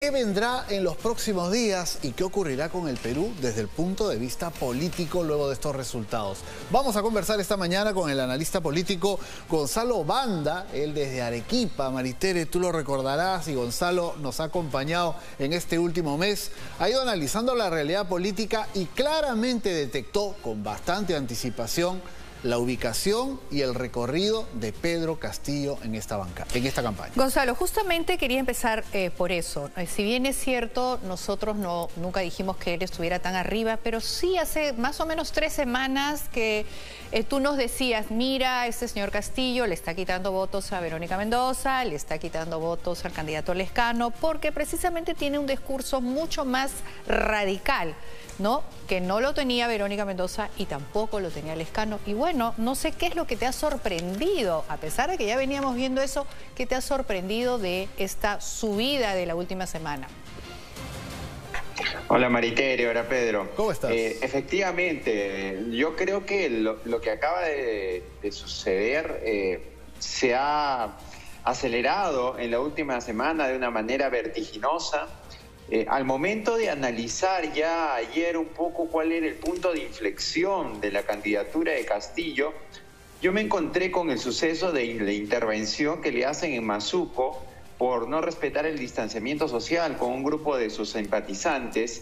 ¿Qué vendrá en los próximos días y qué ocurrirá con el Perú desde el punto de vista político luego de estos resultados? Vamos a conversar esta mañana con el analista político Gonzalo Banda, él desde Arequipa. Maritere, tú lo recordarás, y Gonzalo nos ha acompañado en este último mes. Ha ido analizando la realidad política y claramente detectó con bastante anticipación la ubicación y el recorrido de Pedro Castillo en esta campaña. Gonzalo, justamente quería empezar por eso. Si bien es cierto, nosotros nunca dijimos que él estuviera tan arriba, pero sí hace más o menos 3 semanas que tú nos decías, mira, este señor Castillo le está quitando votos a Verónica Mendoza, le está quitando votos al candidato Lescano, porque precisamente tiene un discurso mucho más radical, ¿no? Que no lo tenía Verónica Mendoza y tampoco lo tenía Lescano. Y bueno, no sé qué es lo que te ha sorprendido, a pesar de que ya veníamos viendo eso, ¿qué te ha sorprendido de esta subida de la última semana? Hola Maritere, hola Pedro. ¿Cómo estás? Efectivamente, yo creo que lo que acaba de suceder se ha acelerado en la última semana de una manera vertiginosa. Al momento de analizar ya ayer un poco cuál era el punto de inflexión de la candidatura de Castillo, yo me encontré con el suceso de la intervención que le hacen en Mazuco por no respetar el distanciamiento social con un grupo de sus simpatizantes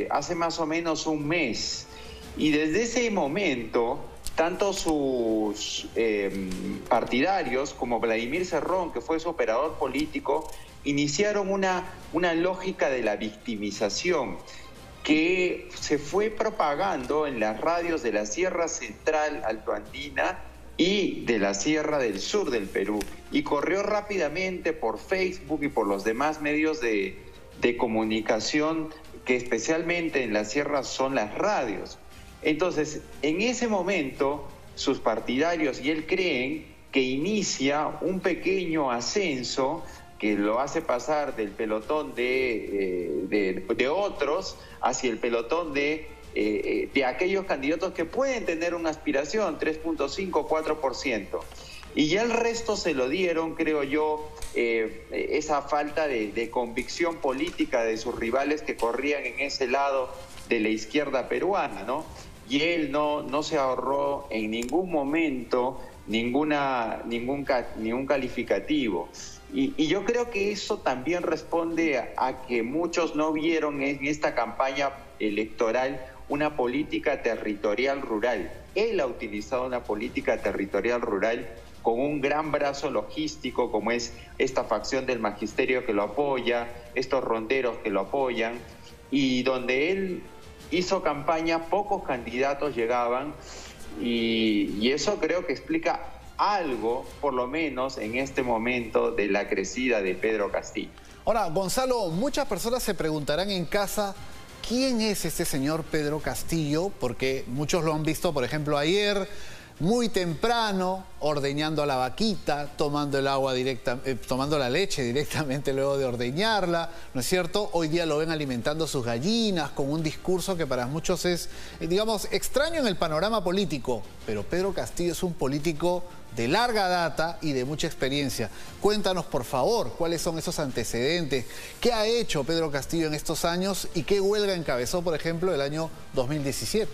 hace más o menos un mes. Y desde ese momento, tanto sus partidarios como Vladimir Cerrón, que fue su operador político, iniciaron una lógica de la victimización que se fue propagando en las radios de la Sierra Central Altoandina y de la Sierra del Sur del Perú, y corrió rápidamente por Facebook y por los demás medios de comunicación, que especialmente en la Sierra son las radios. Entonces, en ese momento, sus partidarios y él creen que inicia un pequeño ascenso que lo hace pasar del pelotón de otros hacia el pelotón de aquellos candidatos que pueden tener una aspiración, 3.5, 4%. Y ya el resto se lo dieron, creo yo, esa falta de convicción política de sus rivales que corrían en ese lado de la izquierda peruana, ¿no? Y él no se ahorró en ningún momento ningún calificativo. Y yo creo que eso también responde a que muchos no vieron en esta campaña electoral una política territorial rural. Él ha utilizado una política territorial rural con un gran brazo logístico, como es esta facción del magisterio que lo apoya, estos ronderos que lo apoyan, y donde él hizo campaña, pocos candidatos llegaban, y eso creo que explica algo, por lo menos en este momento, de la crecida de Pedro Castillo. Ahora, Gonzalo, muchas personas se preguntarán en casa, ¿quién es este señor Pedro Castillo? Porque muchos lo han visto, por ejemplo, ayer, muy temprano, ordeñando a la vaquita, tomando el agua tomando la leche directamente luego de ordeñarla, ¿no es cierto? Hoy día lo ven alimentando sus gallinas con un discurso que para muchos es, digamos, extraño en el panorama político, pero Pedro Castillo es un político de larga data y de mucha experiencia. Cuéntanos, por favor, cuáles son esos antecedentes, qué ha hecho Pedro Castillo en estos años y qué huelga encabezó, por ejemplo, el año 2017.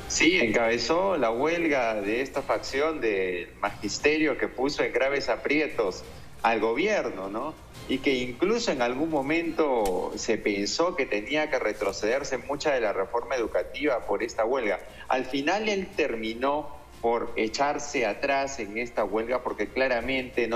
Sí, encabezó la huelga de esta facción del magisterio que puso en graves aprietos al gobierno, ¿no? Y que incluso en algún momento se pensó que tenía que retrocederse mucha de la reforma educativa por esta huelga. Al final él terminó por echarse atrás en esta huelga porque claramente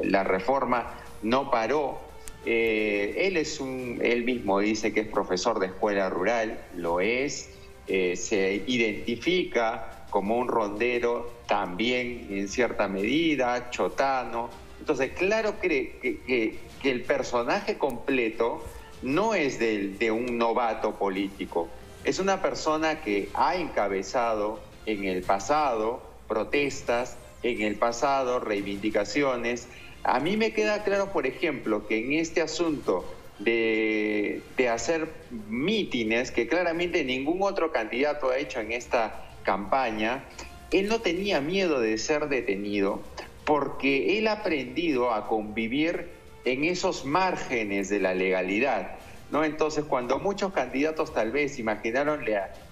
la reforma no paró. Él mismo dice que es profesor de escuela rural, lo es. Se identifica como un rondero también en cierta medida, chotano. Entonces, claro que el personaje completo no es de un novato político. Es una persona que ha encabezado en el pasado protestas, en el pasado reivindicaciones. A mí me queda claro, por ejemplo, que en este asunto de hacer mítines, que claramente ningún otro candidato ha hecho en esta campaña, él no tenía miedo de ser detenido porque él ha aprendido a convivir en esos márgenes de la legalidad, ¿no? Entonces, cuando muchos candidatos tal vez imaginaron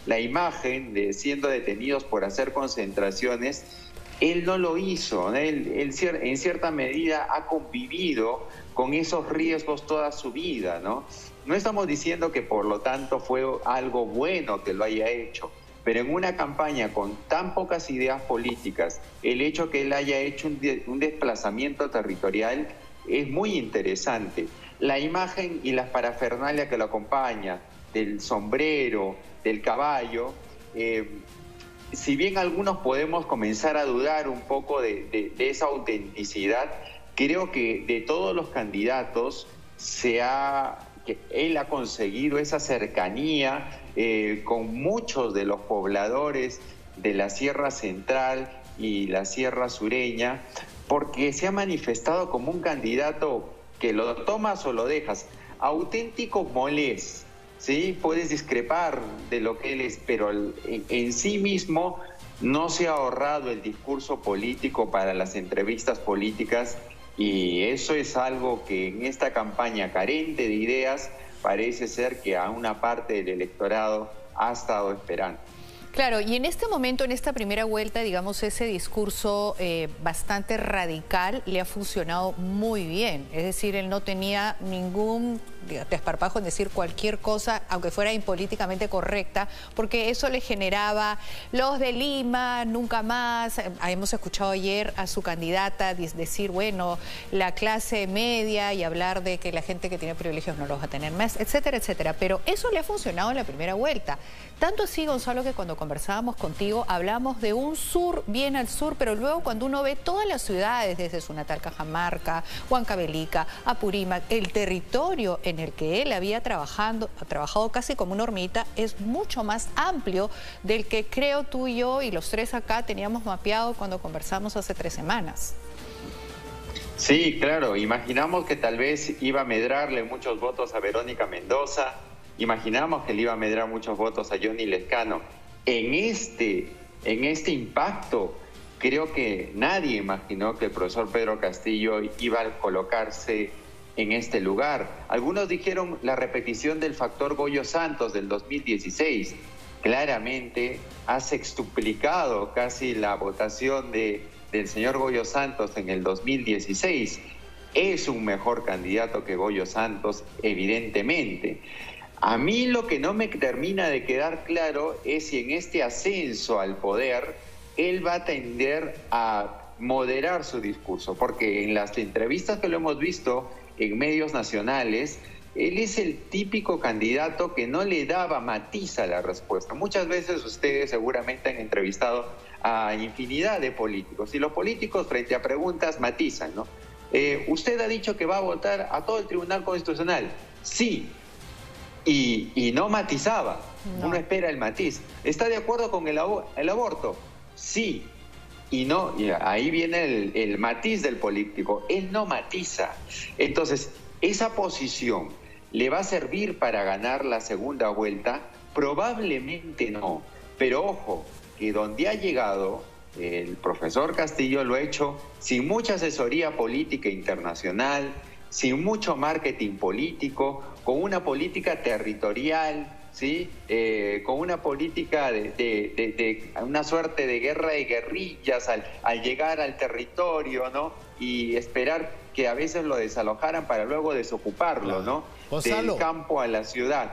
la imagen de siendo detenidos por hacer concentraciones, él no lo hizo, ¿no? Él en cierta medida ha convivido con esos riesgos toda su vida, ¿no? No estamos diciendo que por lo tanto fue algo bueno que lo haya hecho, pero en una campaña con tan pocas ideas políticas, el hecho que él haya hecho un desplazamiento territorial es muy interesante. La imagen y la parafernalia que lo acompaña, del sombrero, del caballo, si bien algunos podemos comenzar a dudar un poco de esa autenticidad, creo que de todos los candidatos que él ha conseguido esa cercanía con muchos de los pobladores de la Sierra Central y la Sierra Sureña, porque se ha manifestado como un candidato que lo tomas o lo dejas, auténtico molés, ¿sí? Puedes discrepar de lo que él es, pero en sí mismo no se ha ahorrado el discurso político para las entrevistas políticas, y eso es algo que en esta campaña carente de ideas parece ser que a una parte del electorado ha estado esperando. Claro, y en este momento, en esta primera vuelta, digamos, ese discurso bastante radical le ha funcionado muy bien. Es decir, él no tenía ningún desparpajo en decir cualquier cosa, aunque fuera impolíticamente correcta, porque eso le generaba los de Lima, nunca más. Hemos escuchado ayer a su candidata decir, bueno, la clase media, y hablar de que la gente que tiene privilegios no los va a tener más, etcétera, etcétera. Pero eso le ha funcionado en la primera vuelta. Tanto así, Gonzalo, que cuando conversábamos contigo hablamos de un sur bien al sur, pero luego cuando uno ve todas las ciudades, desde su natal Cajamarca, Huancavelica, Apurímac, el territorio en el que él había trabajado casi como una hormiguita, es mucho más amplio del que creo tú y yo y los tres acá teníamos mapeado cuando conversamos hace 3 semanas. Sí, claro, imaginamos que tal vez iba a medrarle muchos votos a Verónica Mendoza, imaginamos que le iba a medrar muchos votos a Johnny Lescano. En este impacto, creo que nadie imaginó que el profesor Pedro Castillo iba a colocarse en este lugar. Algunos dijeron la repetición del factor Goyo Santos del 2016. Claramente ha sextuplicado casi la votación del señor Goyo Santos en el 2016. Es un mejor candidato que Goyo Santos, evidentemente. A mí lo que no me termina de quedar claro es si en este ascenso al poder él va a tender a moderar su discurso, porque en las entrevistas que lo hemos visto en medios nacionales, él es el típico candidato que no le daba matiz a la respuesta. Muchas veces ustedes seguramente han entrevistado a infinidad de políticos, y los políticos frente a preguntas matizan, ¿no? Usted ha dicho que va a votar a todo el Tribunal Constitucional. Sí. Y no matizaba. No. Uno espera el matiz. ¿Está de acuerdo con el aborto? Sí. Y no, y ahí viene el matiz del político. Él no matiza. Entonces, esa posición le va a servir para ganar la segunda vuelta. Probablemente no. Pero ojo, que donde ha llegado el profesor Castillo lo ha hecho sin mucha asesoría política internacional, sin mucho marketing político, con una política territorial, ¿sí? Con una política de una suerte de guerra de guerrillas al llegar al territorio, ¿no? Y esperar que a veces lo desalojaran para luego desocuparlo, ¿no? Gonzalo, del campo a la ciudad.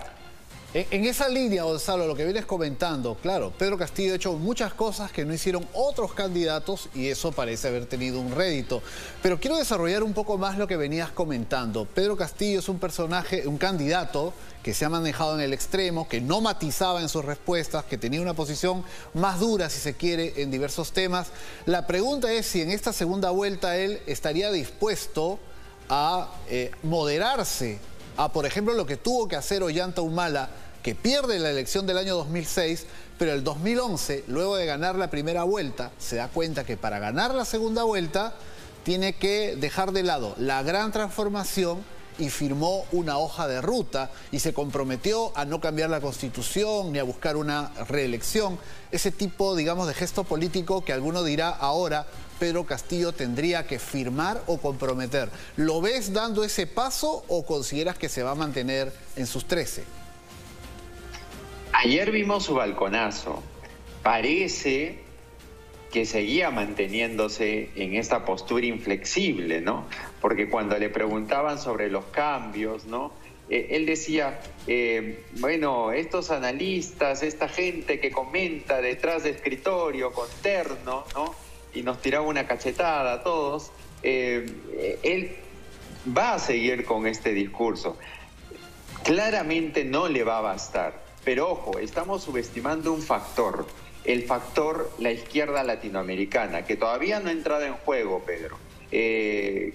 En esa línea, Gonzalo, lo que vienes comentando, claro, Pedro Castillo ha hecho muchas cosas que no hicieron otros candidatos y eso parece haber tenido un rédito. Pero quiero desarrollar un poco más lo que venías comentando. Pedro Castillo es un personaje, un candidato que se ha manejado en el extremo, que no matizaba en sus respuestas, que tenía una posición más dura, si se quiere, en diversos temas. La pregunta es si en esta segunda vuelta él estaría dispuesto a moderarse a, por ejemplo, lo que tuvo que hacer Ollanta Humala, que pierde la elección del año 2006, pero el 2011, luego de ganar la primera vuelta, se da cuenta que para ganar la segunda vuelta tiene que dejar de lado la gran transformación y firmó una hoja de ruta y se comprometió a no cambiar la Constitución ni a buscar una reelección. Ese tipo, digamos, de gesto político que alguno dirá ahora Pedro Castillo tendría que firmar o comprometer. ¿Lo ves dando ese paso o consideras que se va a mantener en sus 13? Ayer vimos su balconazo. Parece que seguía manteniéndose en esta postura inflexible, ¿no? Porque cuando le preguntaban sobre los cambios, ¿no? Él decía, bueno, estos analistas, esta gente que comenta detrás de escritorio con terno, ¿no? Y nos tiraba una cachetada a todos, él va a seguir con este discurso. Claramente no le va a bastar. Pero ojo, estamos subestimando un factor, el factor la izquierda latinoamericana, que todavía no ha entrado en juego, Pedro.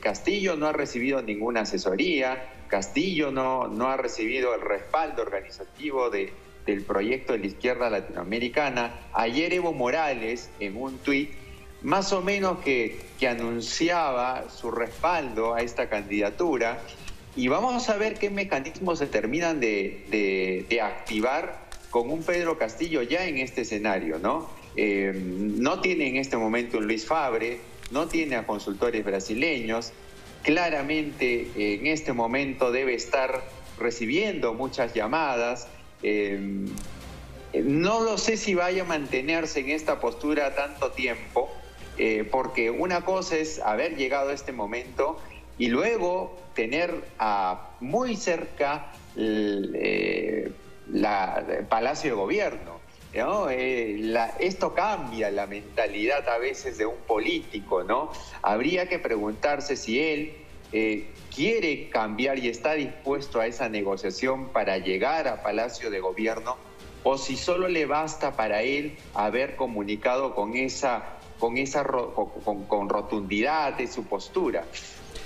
Castillo no ha recibido ninguna asesoría, Castillo no ha recibido el respaldo organizativo del proyecto de la izquierda latinoamericana. Ayer Evo Morales, en un tuit, más o menos que anunciaba su respaldo a esta candidatura. Y vamos a ver qué mecanismos se terminan de activar con un Pedro Castillo ya en este escenario, ¿no? No tiene en este momento un Luis Fabre, no tiene a consultores brasileños, claramente en este momento debe estar recibiendo muchas llamadas. No lo sé si vaya a mantenerse en esta postura tanto tiempo, porque una cosa es haber llegado a este momento y luego tener muy cerca el Palacio de Gobierno, ¿no? Esto cambia la mentalidad a veces de un político, ¿no? Habría que preguntarse si él quiere cambiar y está dispuesto a esa negociación para llegar a Palacio de Gobierno, o si solo le basta para él haber comunicado con rotundidad de su postura.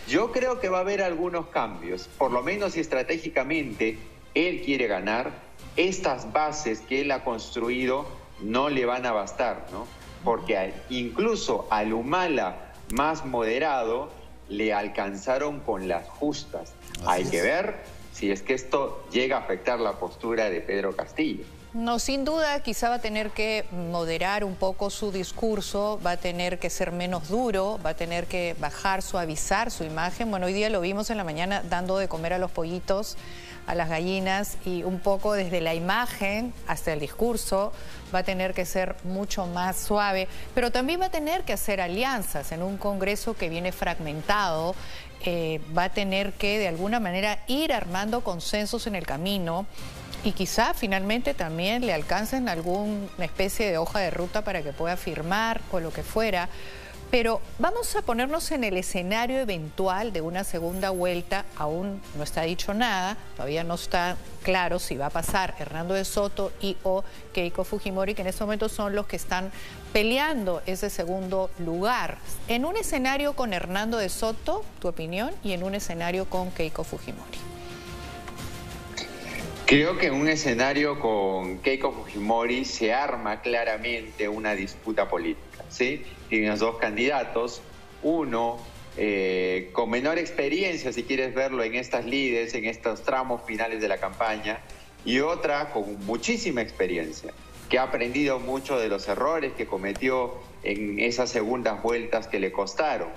Yo creo que va a haber algunos cambios, por lo menos si estratégicamente él quiere ganar. Estas bases que él ha construido no le van a bastar, ¿no? Porque incluso al Humala más moderado le alcanzaron con las justas. Hay que ver si es que esto llega a afectar la postura de Pedro Castillo. No, sin duda, quizá va a tener que moderar un poco su discurso, va a tener que ser menos duro, va a tener que bajar, suavizar su imagen. Bueno, hoy día lo vimos en la mañana dando de comer a los pollitos, a las gallinas, y un poco desde la imagen hasta el discurso va a tener que ser mucho más suave, pero también va a tener que hacer alianzas en un Congreso que viene fragmentado. Va a tener que de alguna manera ir armando consensos en el camino y quizá finalmente también le alcancen alguna especie de hoja de ruta para que pueda firmar o lo que fuera. Pero vamos a ponernos en el escenario eventual de una segunda vuelta. Aún no está dicho nada, todavía no está claro si va a pasar Hernando de Soto o Keiko Fujimori, que en este momento son los que están peleando ese segundo lugar. En un escenario con Hernando de Soto, tu opinión, y en un escenario con Keiko Fujimori. Creo que en un escenario con Keiko Fujimori se arma claramente una disputa política, ¿sí? Tienes dos candidatos, uno con menor experiencia, si quieres verlo, en estas lides, en estos tramos finales de la campaña, y otra con muchísima experiencia, que ha aprendido mucho de los errores que cometió en esas segundas vueltas que le costaron.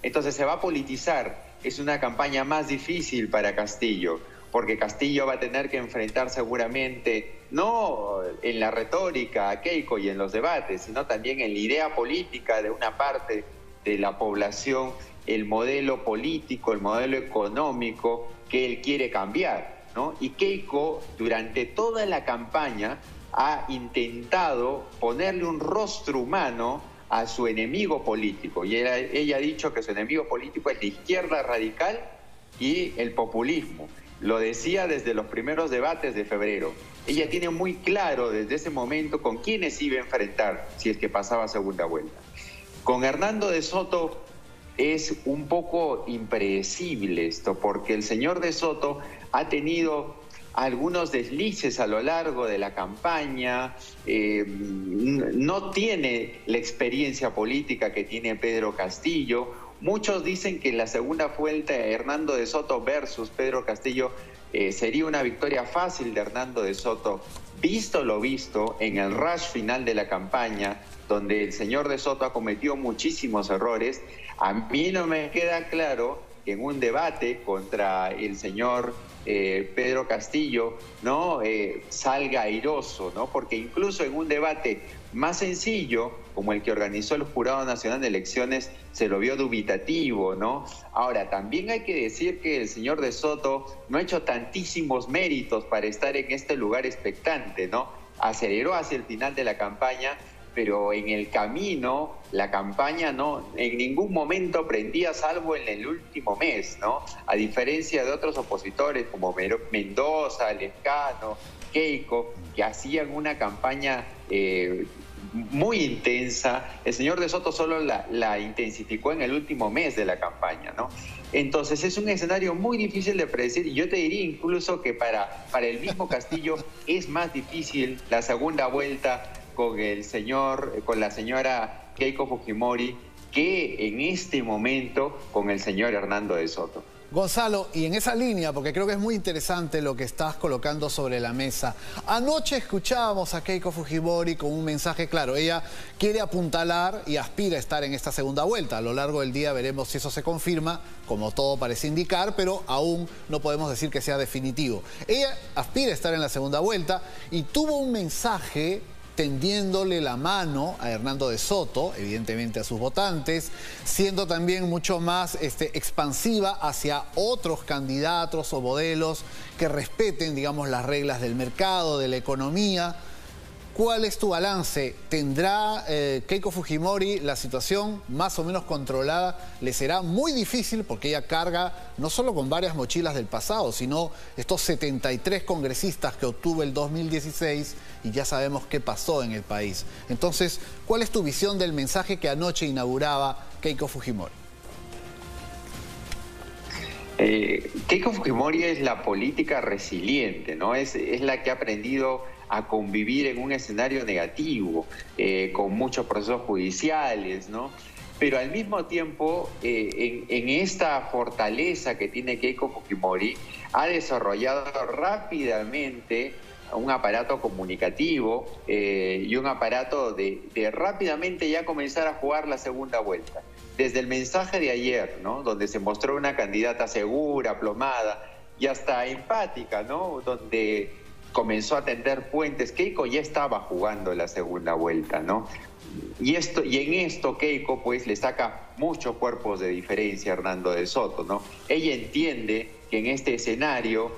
Entonces se va a politizar, es una campaña más difícil para Castillo, porque Castillo va a tener que enfrentar seguramente, no en la retórica a Keiko y en los debates, sino también en la idea política de una parte de la población, el modelo político, el modelo económico que él quiere cambiar, ¿no? Y Keiko, durante toda la campaña, ha intentado ponerle un rostro humano a su enemigo político. Y ella ha dicho que su enemigo político es la izquierda radical y el populismo. Lo decía desde los primeros debates de febrero. Ella tiene muy claro desde ese momento con quiénes iba a enfrentar si es que pasaba segunda vuelta. Con Hernando de Soto es un poco impredecible esto, porque el señor de Soto ha tenido algunos deslices a lo largo de la campaña, no tiene la experiencia política que tiene Pedro Castillo. Muchos dicen que la segunda vuelta Hernando de Soto versus Pedro Castillo sería una victoria fácil de Hernando de Soto, visto lo visto en el rush final de la campaña, donde el señor de Soto ha cometido muchísimos errores. A mí no me queda claro que en un debate contra el señor Pedro Castillo, ¿no? Salga airoso, ¿no? Porque incluso en un debate más sencillo, como el que organizó el Jurado Nacional de Elecciones, se lo vio dubitativo, ¿no? Ahora, también hay que decir que el señor de Soto no ha hecho tantísimos méritos para estar en este lugar expectante, ¿no? Aceleró hacia el final de la campaña, pero en el camino la campaña no en ningún momento prendía, salvo en el último mes, ¿no? A diferencia de otros opositores como Mendoza, Lescano, Keiko, que hacían una campaña muy intensa. El señor de Soto solo la intensificó en el último mes de la campaña, ¿no? Entonces es un escenario muy difícil de predecir, y yo te diría incluso que para el mismo Castillo es más difícil la segunda vuelta con la señora Keiko Fujimori que en este momento con el señor Hernando de Soto. Gonzalo, y en esa línea, porque creo que es muy interesante lo que estás colocando sobre la mesa. Anoche escuchábamos a Keiko Fujimori con un mensaje claro. Ella quiere apuntalar y aspira a estar en esta segunda vuelta. A lo largo del día veremos si eso se confirma, como todo parece indicar, pero aún no podemos decir que sea definitivo. Ella aspira a estar en la segunda vuelta y tuvo un mensaje tendiéndole la mano a Hernando de Soto, evidentemente a sus votantes, siendo también mucho más expansiva hacia otros candidatos o modelos que respeten, digamos, las reglas del mercado, de la economía. ¿Cuál es tu balance? ¿Tendrá Keiko Fujimori la situación más o menos controlada? Le será muy difícil porque ella carga no solo con varias mochilas del pasado, sino estos 73 congresistas que obtuvo el 2016 y ya sabemos qué pasó en el país. Entonces, ¿cuál es tu visión del mensaje que anoche inauguraba Keiko Fujimori? Keiko Fujimori es la política resiliente, ¿no? Es la que ha aprendido a convivir en un escenario negativo, con muchos procesos judiciales, ¿no? Pero al mismo tiempo, en esta fortaleza que tiene Keiko Fujimori, ha desarrollado rápidamente un aparato comunicativo y un aparato de rápidamente ya comenzar a jugar la segunda vuelta. Desde el mensaje de ayer, ¿no? Donde se mostró una candidata segura, aplomada y hasta empática, ¿no? Donde comenzó a tender puentes. Keiko ya estaba jugando la segunda vuelta, ¿no? Y en esto Keiko pues le saca muchos cuerpos de diferencia a Hernando de Soto, ¿no? Ella entiende que en este escenario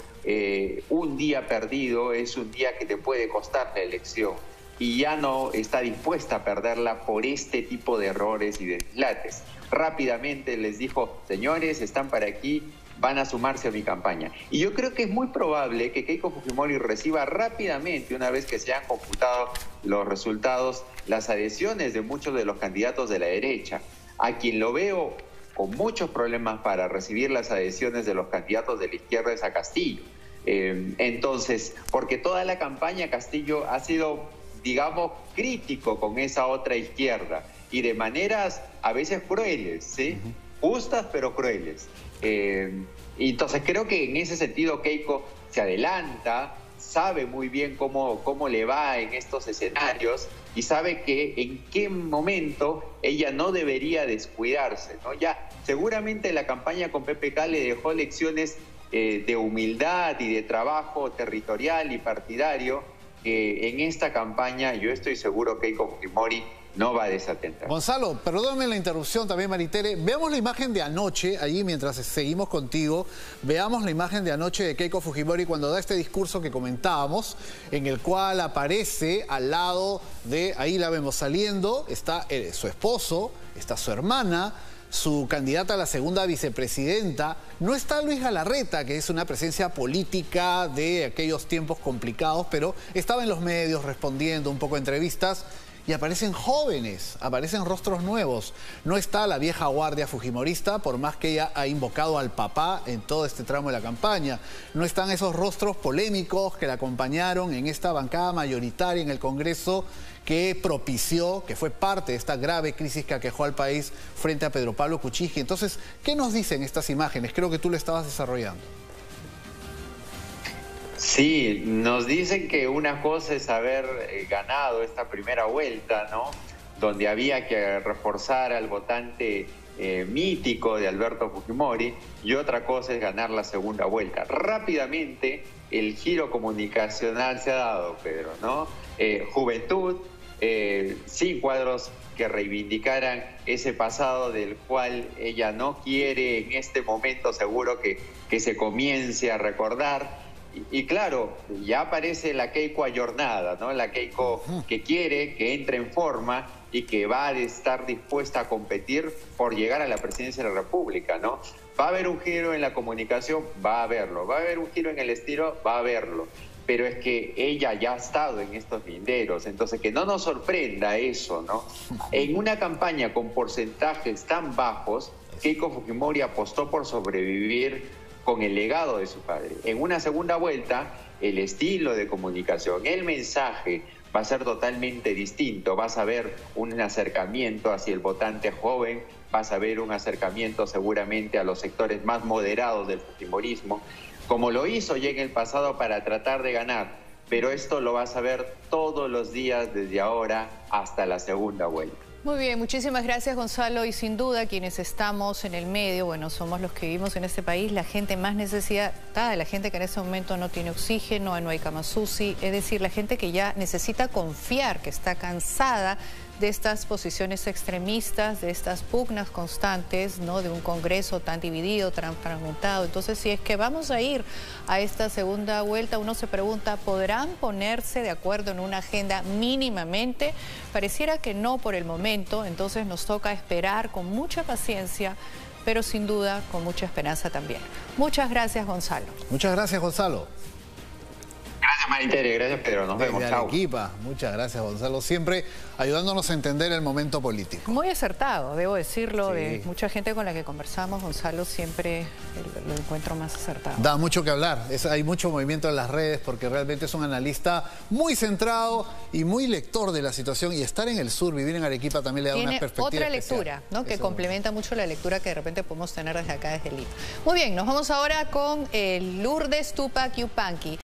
un día perdido es un día que te puede costar la elección, y ya no está dispuesta a perderla por este tipo de errores y de dislates. Rápidamente les dijo: señores, están para aquí, van a sumarse a mi campaña. Y yo creo que es muy probable que Keiko Fujimori reciba rápidamente, una vez que se han computado los resultados, las adhesiones de muchos de los candidatos de la derecha. A quien lo veo con muchos problemas para recibir las adhesiones de los candidatos de la izquierda es a Castillo. Entonces, porque toda la campaña Castillo ha sido, digamos, crítico con esa otra izquierda, y de maneras a veces crueles, ¿sí? Justas pero crueles. Y entonces creo que en ese sentido Keiko se adelanta, sabe muy bien cómo le va en estos escenarios, y sabe que en qué momento ella no debería descuidarse, ¿no? Ya seguramente la campaña con PPK le dejó lecciones de humildad y de trabajo territorial y partidario, que en esta campaña yo estoy seguro que Keiko Fujimori no va a desatender. Gonzalo, perdóname la interrupción también, Maritere. Veamos la imagen de anoche, allí mientras seguimos contigo. Veamos la imagen de anoche de Keiko Fujimori cuando da este discurso que comentábamos, en el cual aparece al lado de, ahí la vemos saliendo, está su esposo, está su hermana, su candidata a la segunda vicepresidenta. No está Luis Galarreta, que es una presencia política de aquellos tiempos complicados, pero estaba en los medios respondiendo un poco a entrevistas. y aparecen jóvenes, aparecen rostros nuevos. No está la vieja guardia fujimorista, por más que ella ha invocado al papá en todo este tramo de la campaña. No están esos rostros polémicos que la acompañaron en esta bancada mayoritaria en el Congreso que propició, que fue parte de esta grave crisis que aquejó al país frente a Pedro Pablo Kuczynski. Entonces, ¿qué nos dicen estas imágenes? Creo que tú lo estabas desarrollando. Sí, nos dicen que una cosa es haber ganado esta primera vuelta, ¿no? Donde había que reforzar al votante mítico de Alberto Fujimori, y otra cosa es ganar la segunda vuelta. Rápidamente el giro comunicacional se ha dado, Pedro, ¿no? Juventud, sin cuadros que reivindicaran ese pasado del cual ella no quiere en este momento seguro que se comience a recordar. Y claro, ya aparece la Keiko ayornada, ¿no? La Keiko que quiere, que entre en forma y que va a estar dispuesta a competir por llegar a la presidencia de la República, ¿no? Va a haber un giro en la comunicación, va a haberlo. Va a haber un giro en el estilo, va a haberlo. Pero es que ella ya ha estado en estos linderos, entonces que no nos sorprenda eso, ¿no? En una campaña con porcentajes tan bajos, Keiko Fujimori apostó por sobrevivir con el legado de su padre. En una segunda vuelta, el estilo de comunicación, el mensaje va a ser totalmente distinto. Vas a ver un acercamiento hacia el votante joven, vas a ver un acercamiento seguramente a los sectores más moderados del fujimorismo, como lo hizo ya en el pasado para tratar de ganar, pero esto lo vas a ver todos los días desde ahora hasta la segunda vuelta. Muy bien, muchísimas gracias, Gonzalo, y sin duda quienes estamos en el medio, bueno, somos los que vivimos en este país, la gente más necesitada, la gente que en este momento no tiene oxígeno, no hay camas UCI, es decir, la gente que ya necesita confiar, que está cansada de estas posiciones extremistas, de estas pugnas constantes, ¿no? De un Congreso tan dividido, tan fragmentado. Entonces, si es que vamos a ir a esta segunda vuelta, uno se pregunta, ¿podrán ponerse de acuerdo en una agenda mínimamente? Pareciera que no por el momento, entonces nos toca esperar con mucha paciencia, pero sin duda con mucha esperanza también. Muchas gracias, Gonzalo. Muchas gracias, Gonzalo. Gracias, Maritere, gracias, Pedro. Nos vemos. Desde Arequipa. Muchas gracias, Gonzalo. Siempre ayudándonos a entender el momento político. Muy acertado, debo decirlo, Sí. de mucha gente con la que conversamos, Gonzalo siempre lo encuentro más acertado. Da mucho que hablar. Hay mucho movimiento en las redes porque realmente es un analista muy centrado y muy lector de la situación. Y estar en el sur, vivir en Arequipa también le da una Tiene perspectiva otra especial. lectura, ¿no? Que Eso. complementa mucho la lectura que de repente podemos tener desde acá, desde Lima. Muy bien, nos vamos ahora con Lourdes Tupac Yupanqui.